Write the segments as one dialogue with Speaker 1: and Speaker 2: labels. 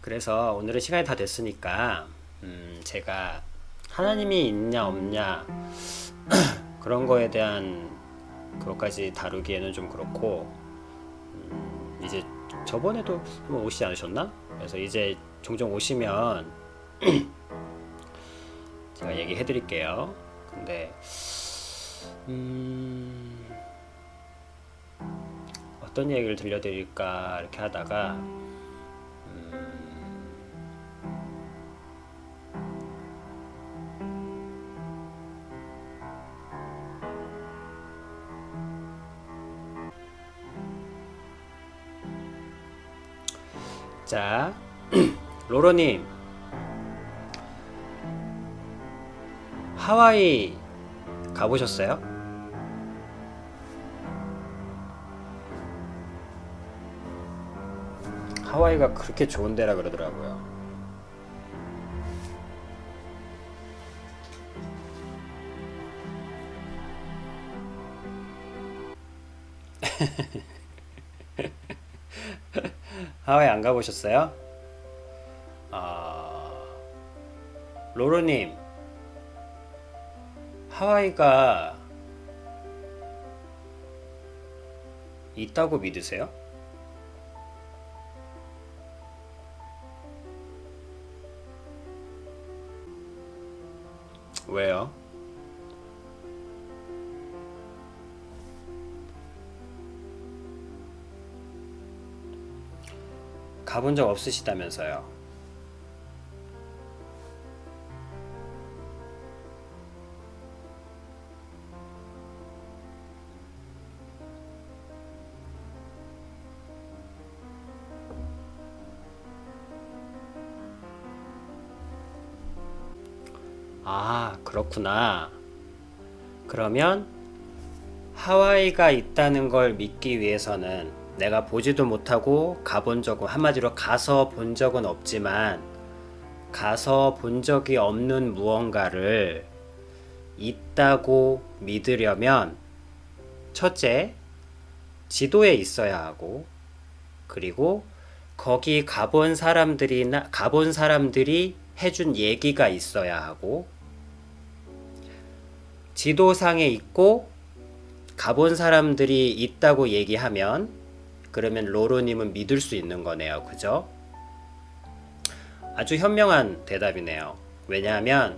Speaker 1: 그래서 오늘은 시간이 다 됐으니까 제가 하나님이 있냐 없냐 그런 거에 대한 그것까지 다루기에는 좀 그렇고, 이제 저번에도 뭐 오시지 않으셨나? 그래서 이제 종종 오시면 제가 얘기해 드릴게요. 근데 어떤 얘기를 들려드릴까 이렇게 하다가 자, 로로님, 하와이 가보셨어요? 하와이가 그렇게 좋은 데라 그러더라고요. 하와이 안 가보셨어요? 아, 로로님, 하와이가 있다고 믿으세요? 왜요? 가본 적 없으시다면서요? 아, 그렇구나. 그러면 하와이가 있다는 걸 믿기 위해서는 내가 보지도 못하고 가본 적은, 한마디로 가서 본 적은 없지만 가서 본 적이 없는 무언가를 있다고 믿으려면, 첫째, 지도에 있어야 하고, 그리고 거기 가본 사람들이 해준 얘기가 있어야 하고, 지도상에 있고 가본 사람들이 있다고 얘기하면, 그러면 로로님은 믿을 수 있는 거네요. 그죠? 아주 현명한 대답이네요. 왜냐하면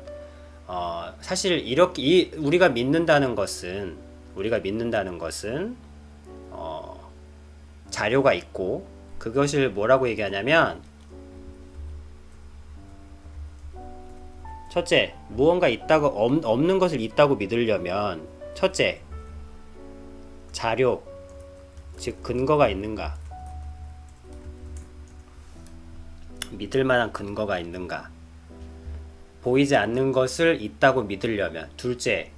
Speaker 1: 사실 이렇게 우리가 믿는다는 것은 자료가 있고, 그것을 뭐라고 얘기하냐면, 첫째, 무언가 있다고 없는 것을 있다고 믿으려면, 첫째, 자료, 즉 근거가 있는가? 믿을 만한 근거가 있는가? 보이지 않는 것을 있다고 믿으려면, 둘째,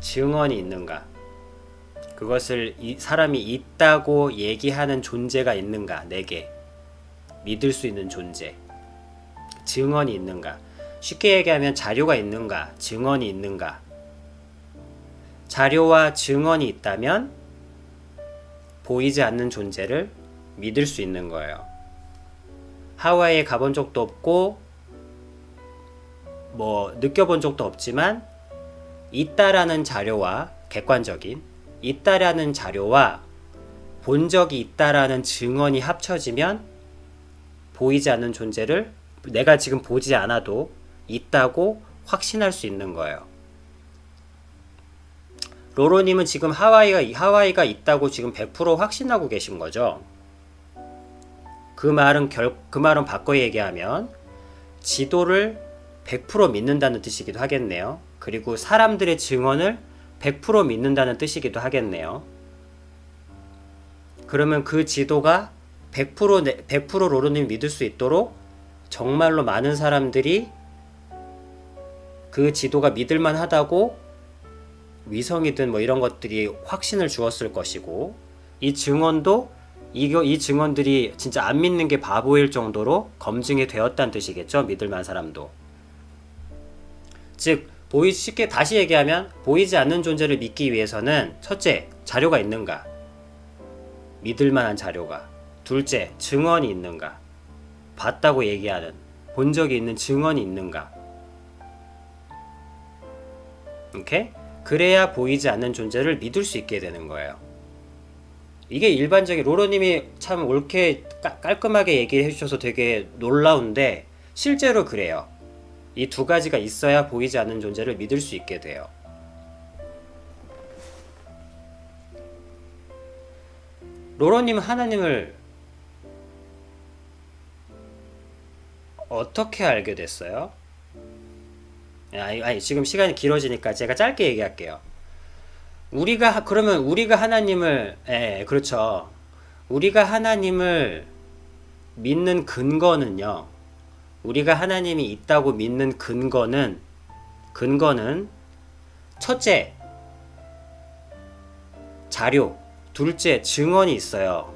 Speaker 1: 증언이 있는가? 그것을 사람이 있다고 얘기하는 존재가 있는가? 네 개. 믿을 수 있는 존재. 증언이 있는가? 쉽게 얘기하면 자료가 있는가? 증언이 있는가? 자료와 증언이 있다면 보이지 않는 존재를 믿을 수 있는 거예요. 하와이에 가본 적도 없고 느껴본 적도 없지만, 있다라는 자료와 있다라는 자료와 본 적이 있다라는 증언이 합쳐지면 보이지 않는 존재를 내가 지금 보지 않아도 있다고 확신할 수 있는 거예요. 로로님은 지금 하와이가 있다고 지금 100% 확신하고 계신 거죠? 그 말은 바꿔 얘기하면 지도를 100% 믿는다는 뜻이기도 하겠네요. 그리고 사람들의 증언을 100% 믿는다는 뜻이기도 하겠네요. 그러면 그 지도가 100% 로로님 믿을 수 있도록 정말로 많은 사람들이 그 지도가 믿을만 하다고, 위성이든 이런 것들이 확신을 주었을 것이고, 이 증언들이 진짜 안 믿는 게 바보일 정도로 검증이 되었다는 뜻이겠죠. 믿을만한 사람도. 즉, 쉽게 다시 얘기하면 보이지 않는 존재를 믿기 위해서는, 첫째, 자료가 있는가? 믿을 만한 자료가. 둘째, 증언이 있는가. 봤다고 얘기하는, 본 적이 있는 증언이 있는가. 오케이? 그래야 보이지 않는 존재를 믿을 수 있게 되는 거예요. 이게 일반적인, 로로님이 참 옳게 깔끔하게 얘기해 주셔서 되게 놀라운데 실제로 그래요. 이 두 가지가 있어야 보이지 않는 존재를 믿을 수 있게 돼요. 로로님은 하나님을 어떻게 알게 됐어요? 아니, 지금 시간이 길어지니까 제가 짧게 얘기할게요. 그러면 우리가 하나님을, 그렇죠. 우리가 하나님을 믿는 근거는요. 우리가 하나님이 있다고 믿는 근거는 첫째, 자료, 둘째, 증언이 있어요.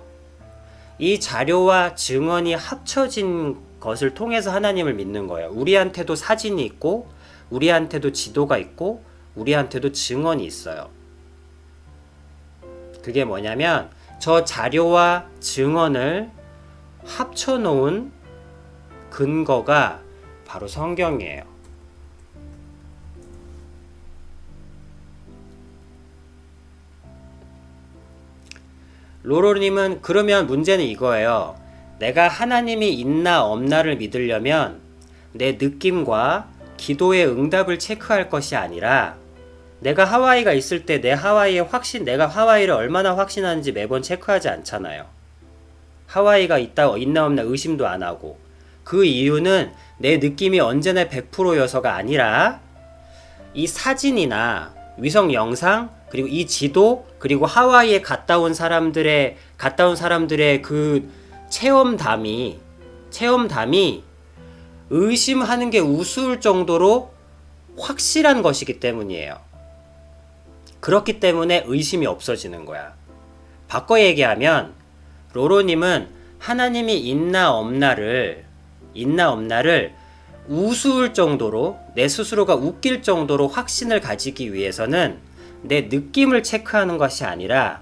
Speaker 1: 이 자료와 증언이 합쳐진 것을 통해서 하나님을 믿는 거예요. 우리한테도 사진이 있고, 우리한테도 지도가 있고, 우리한테도 증언이 있어요. 그게 뭐냐면 저 자료와 증언을 합쳐놓은 근거가 바로 성경이에요. 로로님은 그러면 문제는 이거예요. 내가 하나님이 있나 없나를 믿으려면 내 느낌과 기도의 응답을 체크할 것이 아니라 내가 하와이가 있을 때 내가 하와이를 얼마나 확신하는지 매번 체크하지 않잖아요. 하와이가 있나 없나 의심도 안 하고. 그 이유는 내 느낌이 언제나 100%여서가 아니라 이 사진이나 위성 영상, 그리고 이 지도, 그리고 하와이에 갔다 온 사람들의 그 체험담이 의심하는 게 우스울 정도로 확실한 것이기 때문이에요. 그렇기 때문에 의심이 없어지는 거야. 바꿔 얘기하면 로로님은 하나님이 있나 없나를 우스울 정도로, 내 스스로가 웃길 정도로 확신을 가지기 위해서는 내 느낌을 체크하는 것이 아니라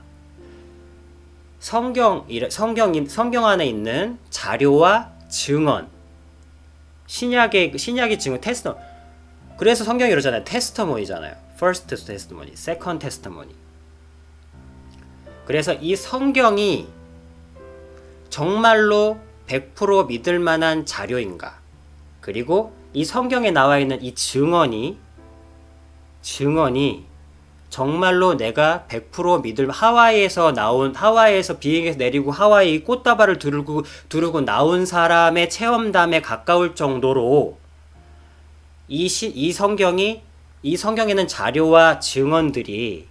Speaker 1: 성경 안에 있는 자료와 증언, 신약의 증언, 테스트먼. 그래서 성경이 이러잖아요. 테스터모니잖아요. First testimony, second testimony. 그래서 이 성경이 정말로 100% 믿을 만한 자료인가? 그리고 이 성경에 나와 있는 이 증언이 정말로 내가 100% 믿을, 하와이에서 비행해서 내리고 하와이 꽃다발을 두르고 나온 사람의 체험담에 가까울 정도로 이 성경에는 자료와 증언들이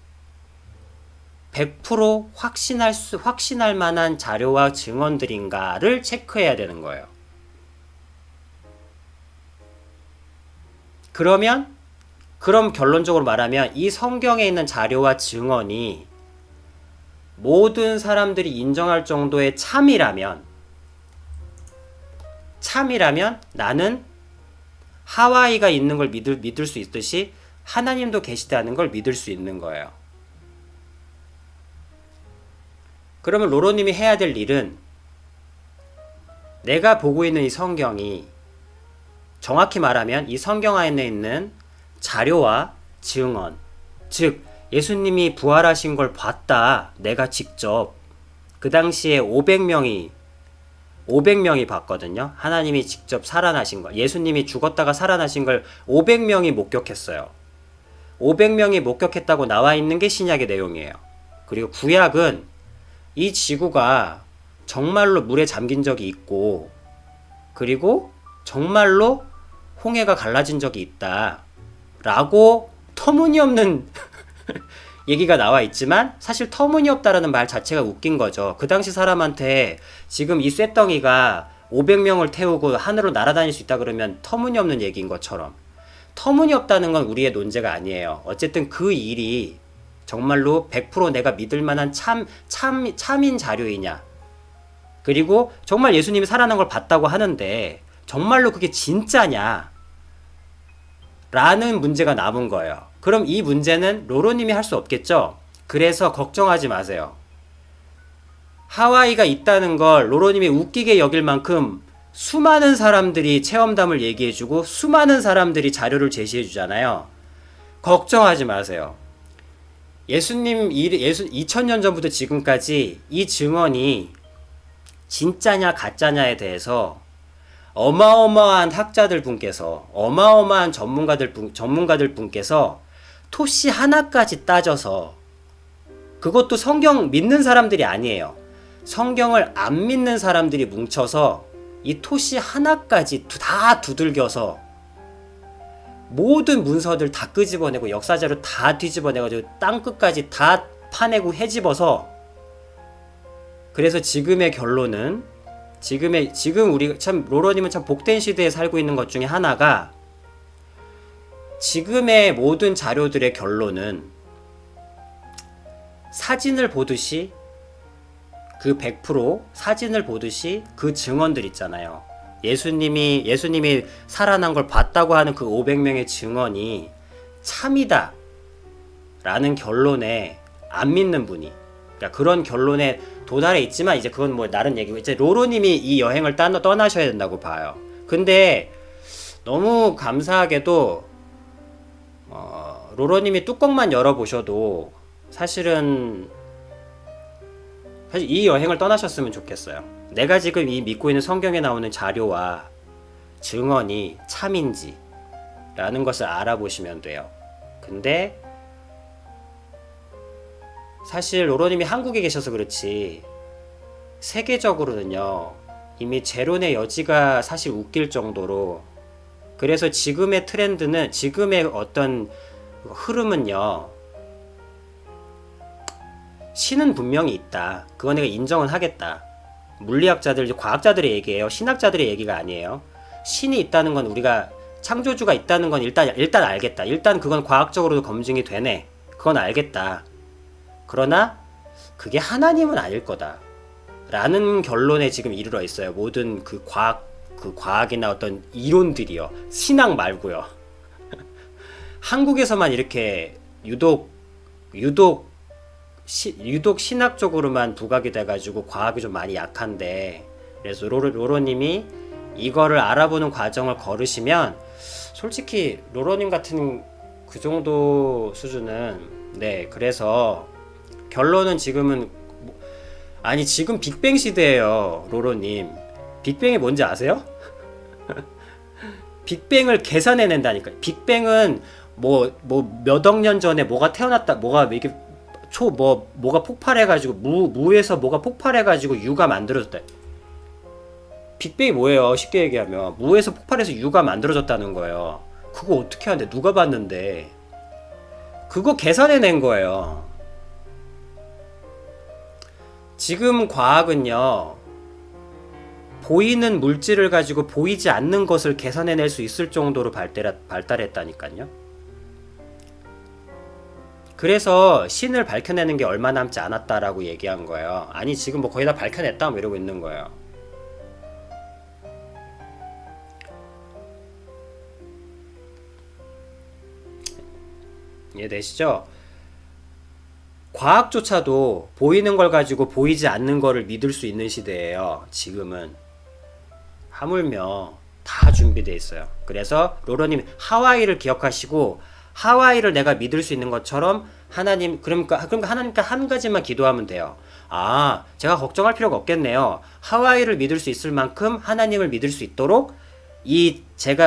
Speaker 1: 100% 확신할 만한 자료와 증언들인가를 체크해야 되는 거예요. 그럼 결론적으로 말하면 이 성경에 있는 자료와 증언이 모든 사람들이 인정할 정도의 참이라면 나는 하와이가 있는 걸 믿을 수 있듯이 하나님도 계시다는 걸 믿을 수 있는 거예요. 그러면 로로님이 해야 될 일은 내가 보고 있는 이 성경이, 정확히 말하면 이 성경 안에 있는 자료와 증언, 즉 예수님이 부활하신 걸 봤다, 내가 직접. 그 당시에 500명이 봤거든요. 하나님이 직접 살아나신 거, 예수님이 죽었다가 살아나신 걸 500명이 목격했어요. 500명이 목격했다고 나와 있는 게 신약의 내용이에요. 그리고 구약은 이 지구가 정말로 물에 잠긴 적이 있고, 그리고 정말로 홍해가 갈라진 적이 있다 라고 터무니없는 얘기가 나와 있지만, 사실 터무니없다라는 말 자체가 웃긴 거죠. 그 당시 사람한테 지금 이 쇳덩이가 500명을 태우고 하늘로 날아다닐 수 있다 그러면 터무니없는 얘기인 것처럼, 터무니없다는 건 우리의 논제가 아니에요. 어쨌든 그 일이 정말로 100% 내가 믿을 만한 참인 자료이냐, 그리고 정말 예수님이 살아난 걸 봤다고 하는데 정말로 그게 진짜냐 라는 문제가 남은 거예요. 그럼 이 문제는 로로님이 할 수 없겠죠? 그래서 걱정하지 마세요. 하와이가 있다는 걸 로로님이 웃기게 여길 만큼 수많은 사람들이 체험담을 얘기해주고 수많은 사람들이 자료를 제시해주잖아요. 걱정하지 마세요. 예수님 2000년 전부터 지금까지 이 증언이 진짜냐 가짜냐에 대해서 어마어마한 학자들 분께서 어마어마한 전문가들 분께서 토시 하나까지 따져서, 그것도 성경 믿는 사람들이 아니에요. 성경을 안 믿는 사람들이 뭉쳐서 이 토시 하나까지 다 두들겨서 모든 문서들 다 끄집어내고 역사자료 다 뒤집어내가지고 땅끝까지 다 파내고 헤집어서, 그래서 지금의 결론은, 지금 우리 참 로로님은 참 복된 시대에 살고 있는 것 중에 하나가, 지금의 모든 자료들의 결론은 사진을 보듯이, 그 100% 사진을 보듯이 그 증언들 있잖아요. 예수님이 살아난 걸 봤다고 하는 그 500명의 증언이 참이다 라는 결론에 안 믿는 분이, 그러니까 그런 결론에 도달해 있지만, 이제 그건 뭐 다른 얘기고, 이제 로로님이 이 여행을 떠나셔야 된다고 봐요. 근데 너무 감사하게도 로로님이 뚜껑만 열어보셔도 사실 이 여행을 떠나셨으면 좋겠어요. 내가 지금 이 믿고 있는 성경에 나오는 자료와 증언이 참인지 라는 것을 알아보시면 돼요. 근데 사실 로로님이 한국에 계셔서 그렇지 세계적으로는요 이미 재론의 여지가 사실 웃길 정도로, 그래서 지금의 트렌드는, 지금의 어떤 흐름은요, 신은 분명히 있다. 그건 내가 인정은 하겠다. 물리학자들, 과학자들의 얘기예요. 신학자들의 얘기가 아니에요. 신이 있다는 건, 우리가 창조주가 있다는 건 일단 알겠다. 일단 그건 과학적으로도 검증이 되네. 그건 알겠다. 그러나 그게 하나님은 아닐 거다 라는 결론에 지금 이르러 있어요. 모든 그 과학이나 어떤 이론들이요. 신학 말고요. 한국에서만 이렇게 유독 신학적으로만 부각이 돼가지고 과학이 좀 많이 약한데, 그래서 로로님이 이거를 알아보는 과정을 걸으시면, 솔직히 로로님 같은 그 정도 수준은, 네, 그래서 결론은 지금은, 아니 지금 빅뱅 시대예요. 로로님, 빅뱅이 뭔지 아세요? 빅뱅을 계산해낸다니까요. 빅뱅은 뭐 몇 억 년 전에 뭐가 태어났다, 뭐가 이게 뭐가 폭발해가지고 무에서 뭐가 폭발해가지고 유가 만들어졌다. 빅뱅이 뭐예요? 쉽게 얘기하면 무에서 폭발해서 유가 만들어졌다는 거예요. 그거 어떻게 하는데, 누가 봤는데? 그거 계산해낸 거예요. 지금 과학은요, 보이는 물질을 가지고 보이지 않는 것을 계산해낼 수 있을 정도로 발달했다니까요. 그래서 신을 밝혀내는 게 얼마 남지 않았다라고 얘기한 거예요. 아니 지금 뭐 거의 다 밝혀냈다 뭐 이러고 있는 거예요. 이해되시죠? 과학조차도 보이는 걸 가지고 보이지 않는 거를 믿을 수 있는 시대예요. 지금은 하물며 다 준비되어 있어요. 그래서 로로님 하와이를 기억하시고, 하와이를 내가 믿을 수 있는 것처럼 그러니까 하나님께 한 가지만 기도하면 돼요. 아, 제가 걱정할 필요가 없겠네요. 하와이를 믿을 수 있을 만큼 하나님을 믿을 수 있도록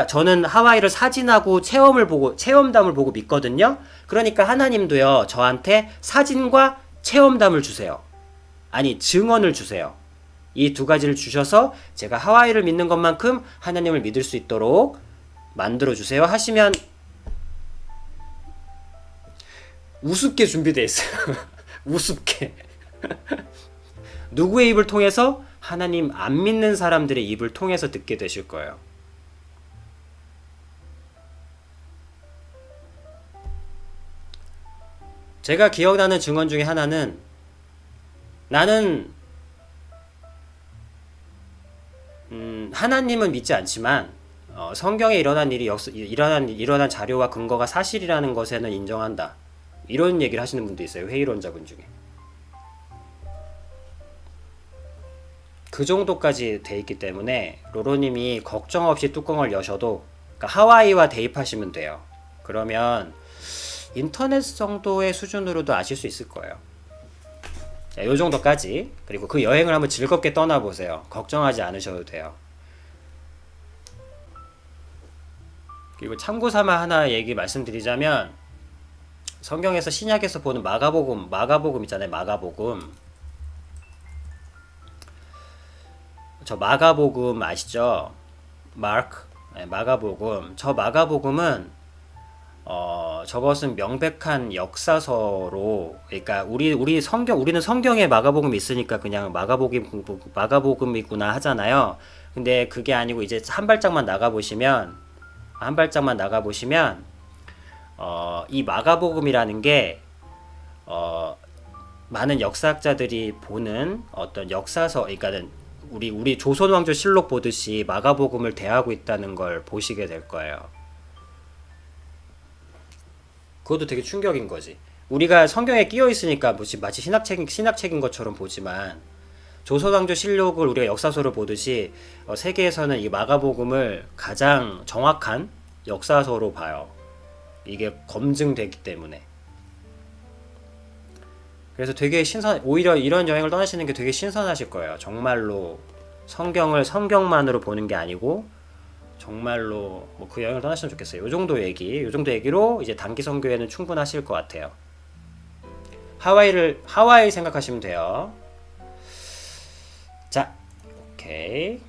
Speaker 1: 저는 하와이를 사진하고 체험담을 보고 믿거든요. 그러니까 하나님도요, 저한테 사진과 체험담을 주세요. 아니, 증언을 주세요. 이 두 가지를 주셔서 제가 하와이를 믿는 것만큼 하나님을 믿을 수 있도록 만들어 주세요 하시면 우습게 준비되어 있어요. 우습게. 누구의 입을 통해서? 하나님 안 믿는 사람들의 입을 통해서 듣게 되실 거예요. 제가 기억나는 증언 중에 하나는, 나는 하나님은 믿지 않지만 성경에 일어난 일어난 자료와 근거가 사실이라는 것에는 인정한다. 이런 얘기를 하시는 분도 있어요. 회의론자분 중에. 그 정도까지 돼 있기 때문에 로로님이 걱정 없이 뚜껑을 여셔도, 그러니까 하와이와 대입하시면 돼요. 그러면 인터넷 정도의 수준으로도 아실 수 있을 거예요. 자, 요 정도까지. 그리고 그 여행을 한번 즐겁게 떠나보세요. 걱정하지 않으셔도 돼요. 그리고 참고 삼아 하나 얘기 말씀드리자면, 성경에서 신약에서 보는 마가복음 있잖아요. 마가복음. 저 마가복음 아시죠? 마크. 네, 마가복음. 저 마가복음은 저것은 명백한 역사서로, 그러니까 우리는 성경에 마가복음이 있으니까 그냥 마가복음이구나 하잖아요. 근데 그게 아니고 이제 한 발짝만 나가 보시면 이 마가복음이라는 게 많은 역사학자들이 보는 어떤 역사서, 그러니까는 우리 조선왕조 실록 보듯이 마가복음을 대하고 있다는 걸 보시게 될 거예요. 그것도 되게 충격인 거지. 우리가 성경에 끼어 있으니까 마치 신학책인 것처럼 보지만, 조선왕조 실록을 우리가 역사서를 보듯이 세계에서는 이 마가복음을 가장 정확한 역사서로 봐요. 이게 검증되기 때문에. 그래서 되게 오히려 이런 여행을 떠나시는 게 되게 신선하실 거예요. 정말로 성경을 성경만으로 보는 게 아니고 정말로 그 여행을 떠나시면 좋겠어요. 요 정도 얘기로 이제 단기 선교에는 충분하실 것 같아요. 하와이 생각하시면 돼요. 자, 오케이.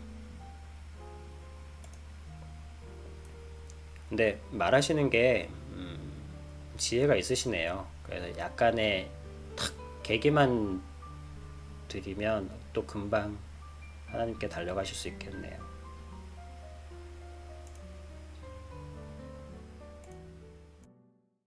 Speaker 1: 근데 말하시는 게 지혜가 있으시네요. 그래서 약간의 탁 계기만 드리면 또 금방 하나님께 달려가실 수 있겠네요.